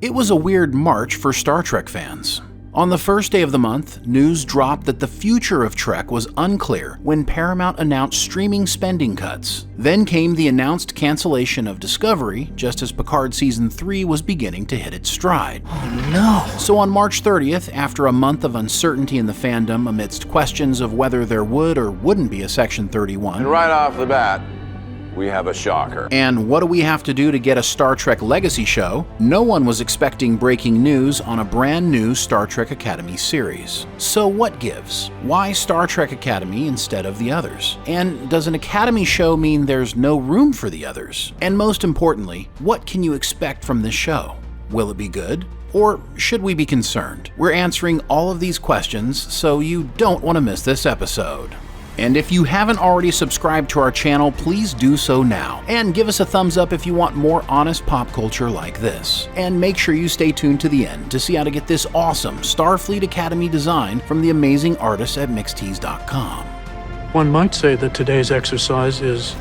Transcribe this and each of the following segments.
It was a weird March for Star Trek fans. On the first day of the month, news dropped that the future of Trek was unclear when Paramount announced streaming spending cuts. Then came the announced cancellation of Discovery, just as Picard Season 3 was beginning to hit its stride. Oh no! So on March 30th, after a month of uncertainty in the fandom amidst questions of whether there would or wouldn't be a Section 31, and right off the bat, we have a shocker. And what do we have to do to get a Star Trek legacy show? No one was expecting breaking news on a brand new Star Trek Academy series. So what gives? Why Star Trek Academy instead of the others? And does an Academy show mean there's no room for the others? And most importantly, what can you expect from this show? Will it be good? Or should we be concerned? We're answering all of these questions, so you don't want to miss this episode. And if you haven't already subscribed to our channel, please do so now. And give us a thumbs up if you want more honest pop culture like this. And make sure you stay tuned to the end to see how to get this awesome Starfleet Academy design from the amazing artists at mixtees.com. One might say that today's exercise is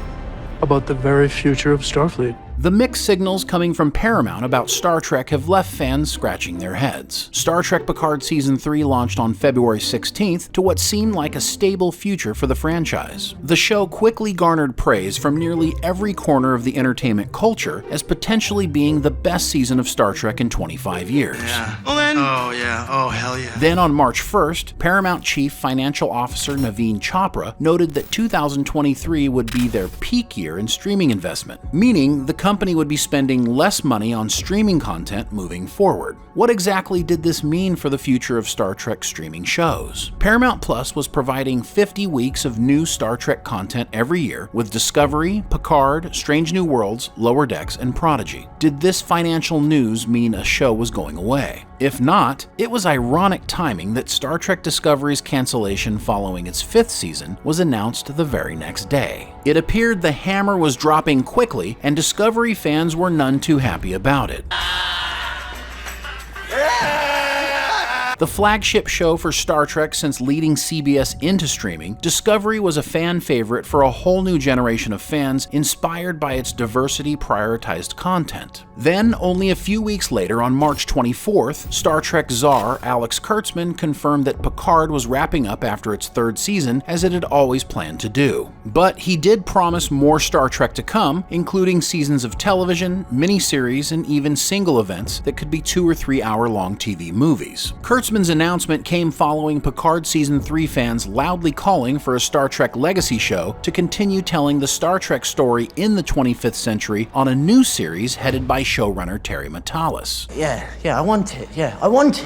about the very future of Starfleet. The mixed signals coming from Paramount about Star Trek have left fans scratching their heads. Star Trek Picard Season 3 launched on February 16th to what seemed like a stable future for the franchise. The show quickly garnered praise from nearly every corner of the entertainment culture as potentially being the best season of Star Trek in 25 years. Yeah. Well then... Oh yeah. Oh hell yeah. Then on March 1st, Paramount Chief Financial Officer Naveen Chopra noted that 2023 would be their peak year in streaming investment, meaning the company would be spending less money on streaming content moving forward. What exactly did this mean for the future of Star Trek streaming shows? Paramount Plus was providing 50 weeks of new Star Trek content every year with Discovery, Picard, Strange New Worlds, Lower Decks, and Prodigy. Did this financial news mean a show was going away? If not, it was ironic timing that Star Trek Discovery's cancellation following its 5th season was announced the very next day. It appeared the hammer was dropping quickly, and Discovery fans were none too happy about it. The flagship show for Star Trek since leading CBS into streaming, Discovery was a fan favorite for a whole new generation of fans inspired by its diversity-prioritized content. Then, only a few weeks later, on March 24th, Star Trek czar Alex Kurtzman confirmed that Picard was wrapping up after its 3rd season, as it had always planned to do. But he did promise more Star Trek to come, including seasons of television, miniseries, and even single events that could be 2 or 3 hour-long TV movies. Kurtzman's announcement came following Picard Season 3 fans loudly calling for a Star Trek legacy show to continue telling the Star Trek story in the 25th century on a new series headed by showrunner Terry Matalas. I want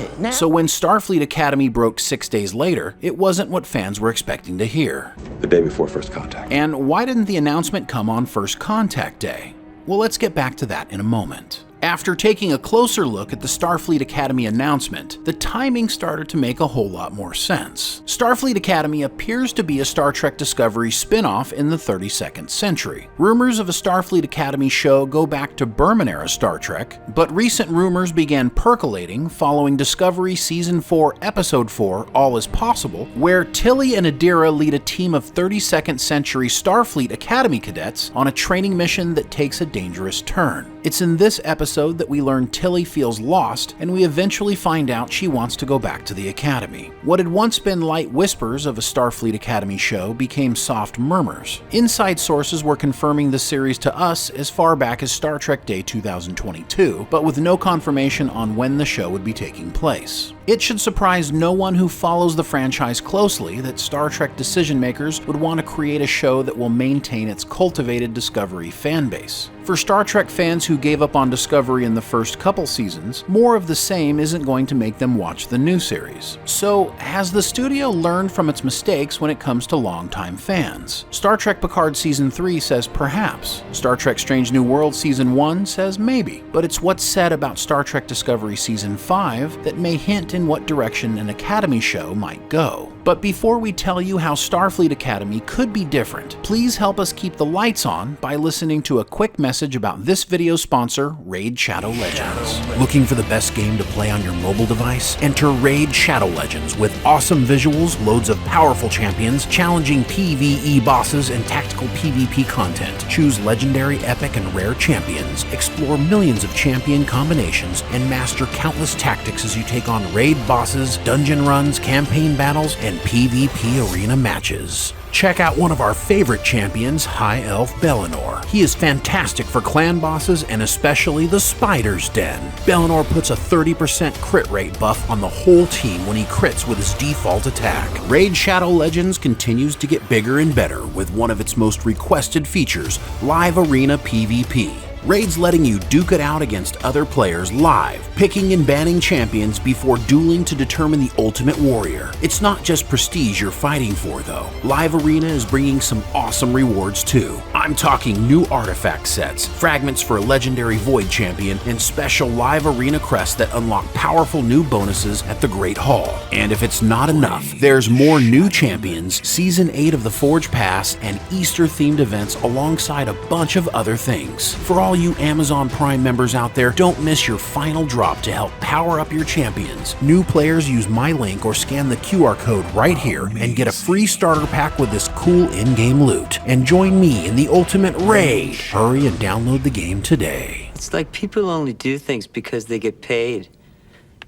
it now. So when Starfleet Academy broke 6 days later, it wasn't what fans were expecting to hear. The day before first contact. And why didn't the announcement come on First Contact Day? Well, let's get back to that in a moment. After taking a closer look at the Starfleet Academy announcement, the timing started to make a whole lot more sense. Starfleet Academy appears to be a Star Trek Discovery spinoff in the 32nd century. Rumors of a Starfleet Academy show go back to Berman-era Star Trek, but recent rumors began percolating following Discovery Season 4, Episode 4, All Is Possible, where Tilly and Adira lead a team of 32nd century Starfleet Academy cadets on a training mission that takes a dangerous turn. It's in this episode that we learn Tilly feels lost, and we eventually find out she wants to go back to the Academy. What had once been light whispers of a Starfleet Academy show became soft murmurs. Inside sources were confirming the series to us as far back as Star Trek Day 2022, but with no confirmation on when the show would be taking place. It should surprise no one who follows the franchise closely that Star Trek decision makers would want to create a show that will maintain its cultivated Discovery fanbase. For Star Trek fans who gave up on Discovery in the first couple seasons, more of the same isn't going to make them watch the new series. So, has the studio learned from its mistakes when it comes to longtime fans? Star Trek Picard Season 3 says perhaps. Star Trek Strange New Worlds Season 1 says maybe. But it's what's said about Star Trek Discovery Season 5 that may hint in what direction an Academy show might go. But before we tell you how Starfleet Academy could be different, please help us keep the lights on by listening to a quick message message about this video's sponsor, Raid Shadow Legends. Looking for the best game to play on your mobile device? Enter Raid Shadow Legends with awesome visuals, loads of powerful champions, challenging PvE bosses, and tactical PvP content. Choose legendary, epic, and rare champions. Explore millions of champion combinations and master countless tactics as you take on raid bosses, dungeon runs, campaign battles, and PvP arena matches. Check out one of our favorite champions, High Elf Bellinor. He is fantastic for clan bosses and especially the Spider's Den. Bellinor puts a 30% crit rate buff on the whole team when he crits with his default attack. Raid Shadow Legends continues to get bigger and better with one of its most requested features, Live Arena PvP. Raid's letting you duke it out against other players live, picking and banning champions before dueling to determine the ultimate warrior. It's not just prestige you're fighting for though. Live Arena is bringing some awesome rewards too. I'm talking new artifact sets, fragments for a legendary Void champion, and special Live Arena crests that unlock powerful new bonuses at the Great Hall. And if it's not enough, there's more new champions, Season 8 of the Forge Pass, and Easter-themed events alongside a bunch of other things. For all you Amazon Prime members out there, don't miss your final drop to help power up your champions. New players use my link or scan the QR code right here and get a free starter pack with this cool in-game loot. And join me in the ultimate raid. Hurry and download the game today. It's like people only do things because they get paid.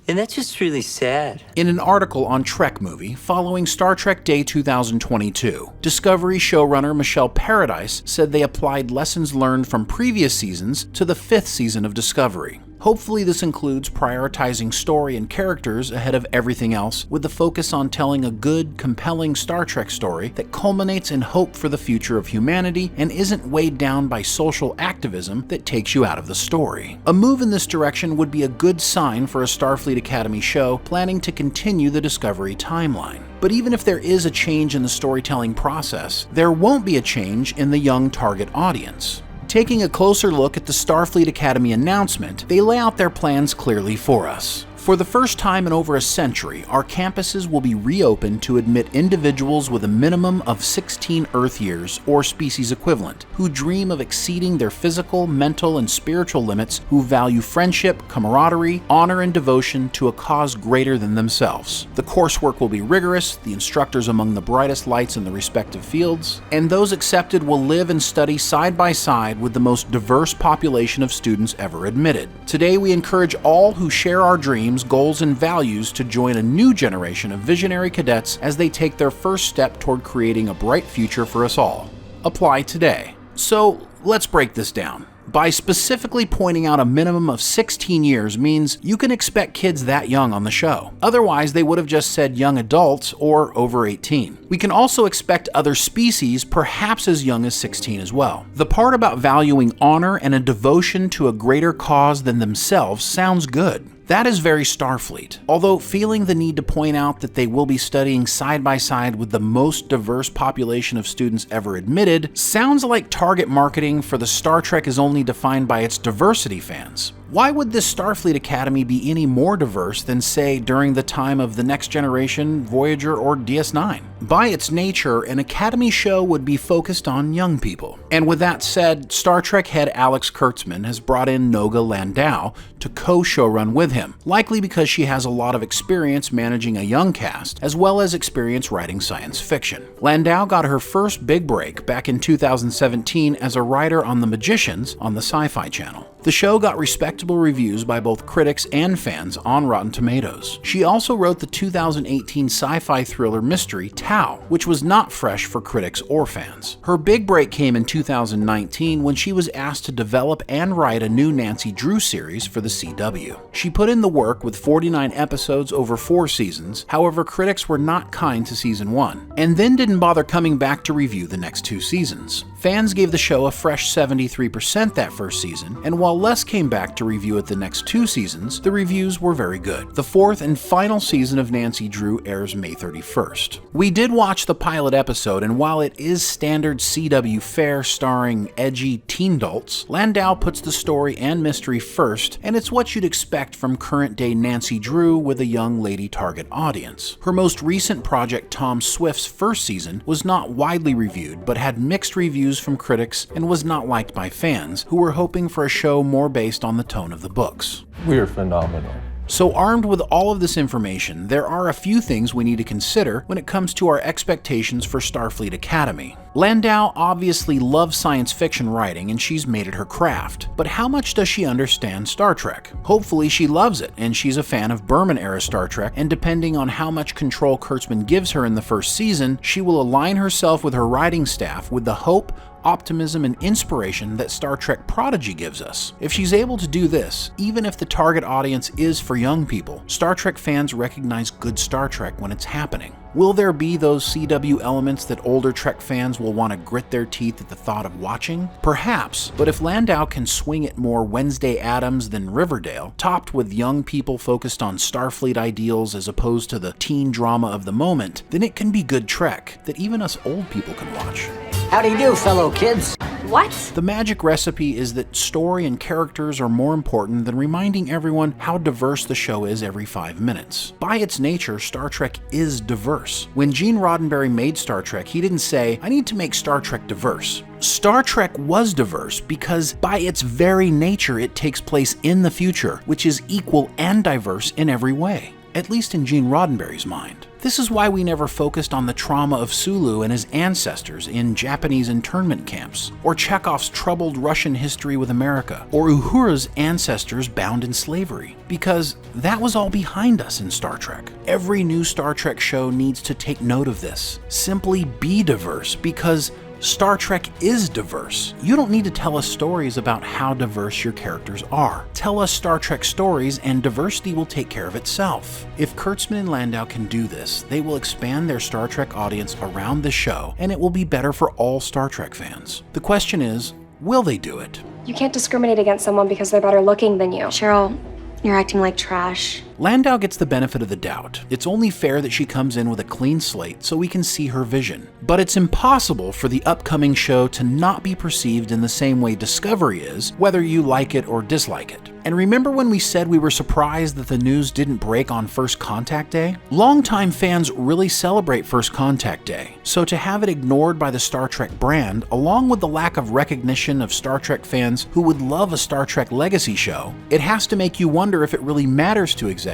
And that's just really sad. In an article on Trek Movie following Star Trek Day 2022, Discovery showrunner Michelle Paradise said they applied lessons learned from previous seasons to the 5th season of Discovery. Hopefully this includes prioritizing story and characters ahead of everything else, with the focus on telling a good, compelling Star Trek story that culminates in hope for the future of humanity and isn't weighed down by social activism that takes you out of the story. A move in this direction would be a good sign for a Starfleet Academy show planning to continue the Discovery timeline. But even if there is a change in the storytelling process, there won't be a change in the young target audience. Taking a closer look at the Starfleet Academy announcement, they lay out their plans clearly for us. For the first time in over a century, our campuses will be reopened to admit individuals with a minimum of 16 Earth years or species equivalent, who dream of exceeding their physical, mental, and spiritual limits, who value friendship, camaraderie, honor, and devotion to a cause greater than themselves. The coursework will be rigorous, the instructors among the brightest lights in the respective fields, and those accepted will live and study side by side with the most diverse population of students ever admitted. Today, we encourage all who share our dreams, goals, and values to join a new generation of visionary cadets as they take their first step toward creating a bright future for us all. Apply today. So let's break this down. By specifically pointing out a minimum of 16 years means you can expect kids that young on the show. Otherwise, they would have just said young adults or over 18. We can also expect other species perhaps as young as 16 as well. The part about valuing honor and a devotion to a greater cause than themselves sounds good. That is very Starfleet, although feeling the need to point out that they will be studying side by side with the most diverse population of students ever admitted sounds like target marketing for the Star Trek is only defined by its diversity fans. Why would this Starfleet Academy be any more diverse than, say, during the time of The Next Generation, Voyager, or DS9? By its nature, an Academy show would be focused on young people. And with that said, Star Trek head Alex Kurtzman has brought in Noga Landau to co-showrun with him, likely because she has a lot of experience managing a young cast, as well as experience writing science fiction. Landau got her first big break back in 2017 as a writer on The Magicians on the Sci-Fi Channel. The show got respectable reviews by both critics and fans on Rotten Tomatoes. She also wrote the 2018 sci-fi thriller mystery Tau, which was not fresh for critics or fans. Her big break came in 2019 when she was asked to develop and write a new Nancy Drew series for the CW. She put in the work with 49 episodes over 4 seasons, however critics were not kind to season 1, and then didn't bother coming back to review the next 2 seasons. Fans gave the show a fresh 73% that first season, and while less came back to review it the next 2 seasons, the reviews were very good. The 4th and final season of Nancy Drew airs May 31st. We did watch the pilot episode, and while it is standard CW fare starring edgy teen adults, Landau puts the story and mystery first, and it's what you'd expect from current-day Nancy Drew with a young lady target audience. Her most recent project, Tom Swift's first season, was not widely reviewed, but had mixed reviews reviews from critics and was not liked by fans, who were hoping for a show more based on the tone of the books. We're phenomenal. So armed with all of this information, there are a few things we need to consider when it comes to our expectations for Starfleet Academy. Landau obviously loves science fiction writing and she's made it her craft, but how much does she understand Star Trek? Hopefully she loves it and she's a fan of Berman-era Star Trek, and depending on how much control Kurtzman gives her in the first season, she will align herself with her writing staff with the hope, optimism, and inspiration that Star Trek Prodigy gives us. If she's able to do this, even if the target audience is for young people, Star Trek fans recognize good Star Trek when it's happening. Will there be those CW elements that older Trek fans will want to grit their teeth at the thought of watching? Perhaps, but if Landau can swing it more Wednesday Addams than Riverdale, topped with young people focused on Starfleet ideals as opposed to the teen drama of the moment, then it can be good Trek that even us old people can watch. How do you do, fellow kids? What? The magic recipe is that story and characters are more important than reminding everyone how diverse the show is every 5 minutes. By its nature, Star Trek is diverse. When Gene Roddenberry made Star Trek, he didn't say, "I need to make Star Trek diverse." Star Trek was diverse because by its very nature it takes place in the future, which is equal and diverse in every way, at least in Gene Roddenberry's mind. This is why we never focused on the trauma of Sulu and his ancestors in Japanese internment camps, or Chekhov's troubled Russian history with America, or Uhura's ancestors bound in slavery, because that was all behind us in Star Trek. Every new Star Trek show needs to take note of this. Simply be diverse, because Star Trek is diverse. You don't need to tell us stories about how diverse your characters are. Tell us Star Trek stories and diversity will take care of itself. If Kurtzman and Landau can do this, they will expand their Star Trek audience around the show, and it will be better for all Star Trek fans. The question is, will they do it? You can't discriminate against someone because they're better looking than you. Cheryl, you're acting like trash. Landau gets the benefit of the doubt. It's only fair that she comes in with a clean slate so we can see her vision. But it's impossible for the upcoming show to not be perceived in the same way Discovery is, whether you like it or dislike it. And remember when we said we were surprised that the news didn't break on First Contact Day? Longtime fans really celebrate First Contact Day, so to have it ignored by the Star Trek brand, along with the lack of recognition of Star Trek fans who would love a Star Trek legacy show, it has to make you wonder if it really matters to executives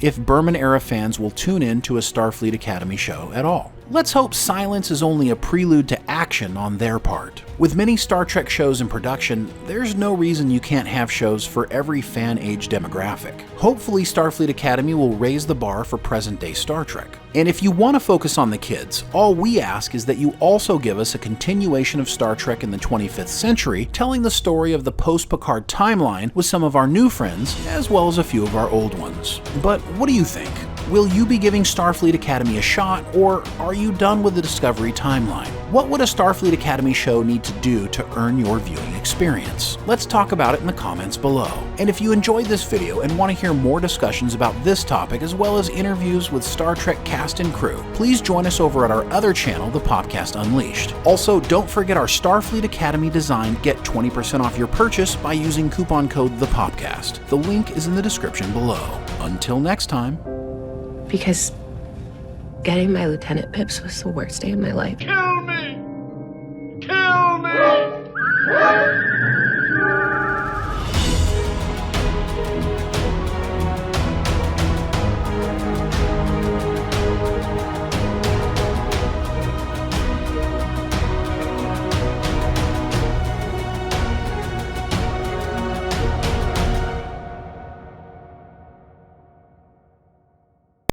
if Berman-era fans will tune in to a Starfleet Academy show at all. Let's hope silence is only a prelude to action on their part. With many Star Trek shows in production, there's no reason you can't have shows for every fan age demographic. Hopefully Starfleet Academy will raise the bar for present-day Star Trek. And if you want to focus on the kids, all we ask is that you also give us a continuation of Star Trek in the 25th century, telling the story of the post-Picard timeline with some of our new friends, as well as a few of our old ones. But what do you think? Will you be giving Starfleet Academy a shot, or are you done with the Discovery timeline? What would a Starfleet Academy show need to do to earn your viewing experience? Let's talk about it in the comments below. And if you enjoyed this video and want to hear more discussions about this topic as well as interviews with Star Trek cast and crew, please join us over at our other channel, The Podcast Unleashed. Also, don't forget our Starfleet Academy design Get 20% off your purchase by using coupon code THEPOPCAST. The link is in the description below. Until next time. Because getting my Lieutenant Pips was the worst day of my life.